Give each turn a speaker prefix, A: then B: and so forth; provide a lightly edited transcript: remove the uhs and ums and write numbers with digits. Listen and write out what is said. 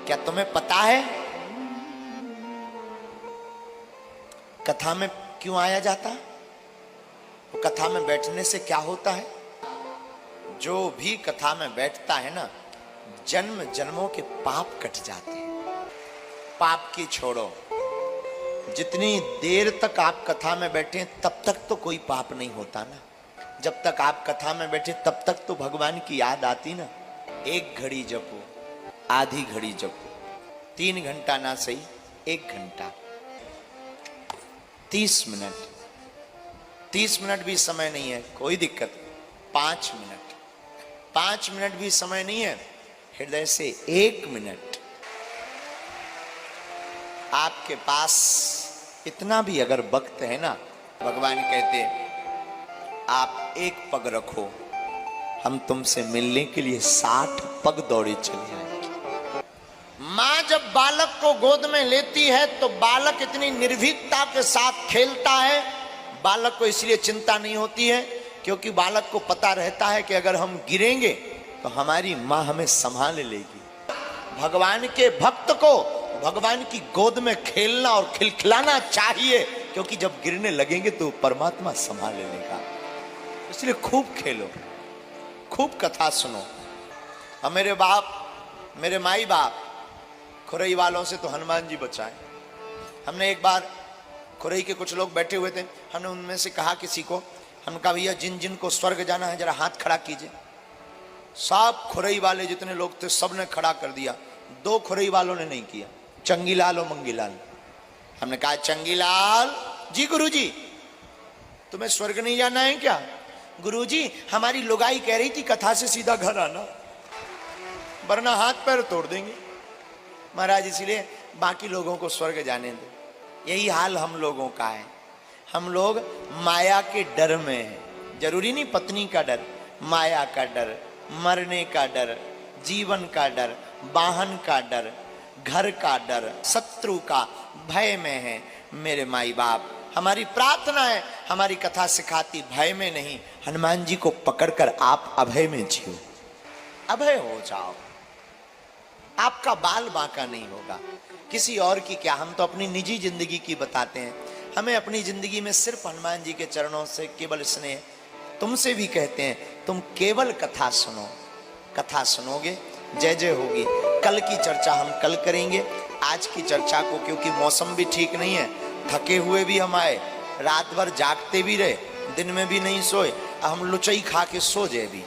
A: क्या तुम्हें पता है कथा में क्यों आया जाता? तो कथा में बैठने से क्या होता है? जो भी कथा में बैठता है ना, जन्म जन्मों के पाप कट जाते हैं। पाप की छोड़ो, जितनी देर तक आप कथा में बैठे तब तक तो कोई पाप नहीं होता ना। जब तक आप कथा में बैठे तब तक तो भगवान की याद आती ना। 1 घड़ी जपो, आधी घड़ी जपो, 3 घंटा ना सही 1 घंटा, 30 मिनट, 30 मिनट भी समय नहीं है कोई दिक्कत, 5 मिनट, 5 मिनट भी समय नहीं है, हृदय से 1 मिनट। आपके पास इतना भी अगर वक्त है ना, भगवान कहते आप 1 पग रखो, हम तुमसे मिलने के लिए 60 पग दौड़े चले आएंगे। मां जब बालक को गोद में लेती है तो बालक इतनी निर्भीकता के साथ खेलता है। बालक को इसलिए चिंता नहीं होती है क्योंकि बालक को पता रहता है कि अगर हम गिरेंगे तो हमारी मां हमें संभाल लेगी। भगवान के भक्त को भगवान की गोद में खेलना और खिलखिलाना चाहिए, क्योंकि जब गिरने लगेंगे तो परमात्मा संभाल लेगा। इसलिए खूब खेलो, खूब कथा सुनो। और मेरे बाप, मेरे माई बाप, खुरई वालों से तो हनुमान जी बचाए। हमने एक बार, खुरई के कुछ लोग बैठे हुए थे, हमने उनमें से कहा किसी को, हमने कहा भैया जिन जिन को स्वर्ग जाना है जरा हाथ खड़ा कीजिए। सब खुरई वाले जितने लोग थे सब ने खड़ा कर दिया, 2 खुरई वालों ने नहीं किया, चंगीलाल और मंगीलाल। हमने कहा चंगीलाल जी, गुरुजी तुम्हें स्वर्ग नहीं जाना है क्या? गुरुजी हमारी लुगाई कह रही थी कथा से सीधा घर आना, वरना हाथ पैर तोड़ देंगे। महाराज इसलिए बाकी लोगों को स्वर्ग जाने दो। यही हाल हम लोगों का है। हम लोग माया के डर में हैं। जरूरी नहीं पत्नी का डर, माया का डर, मरने का डर, जीवन का डर, वाहन का डर, घर का डर, शत्रु का भय में है। मेरे माई बाप, हमारी प्रार्थना है, हमारी कथा सिखाती भय में नहीं, हनुमान जी को पकड़कर आप अभय में जियो, अभय हो जाओ। आपका बाल बांका नहीं होगा, किसी और की क्या, हम तो अपनी निजी जिंदगी की बताते हैं। हमें अपनी जिंदगी में सिर्फ हनुमान जी के चरणों से केवल स्नेह। तुमसे भी कहते हैं तुम केवल कथा सुनो, कथा सुनोगे जय जय होगी। कल की चर्चा हम कल करेंगे, आज की चर्चा को, क्योंकि मौसम भी ठीक नहीं है, थके हुए भी हम आए, रात भर जागते भी रहे, दिन में भी नहीं सोए, हम लुचई खा के सो जाए भी।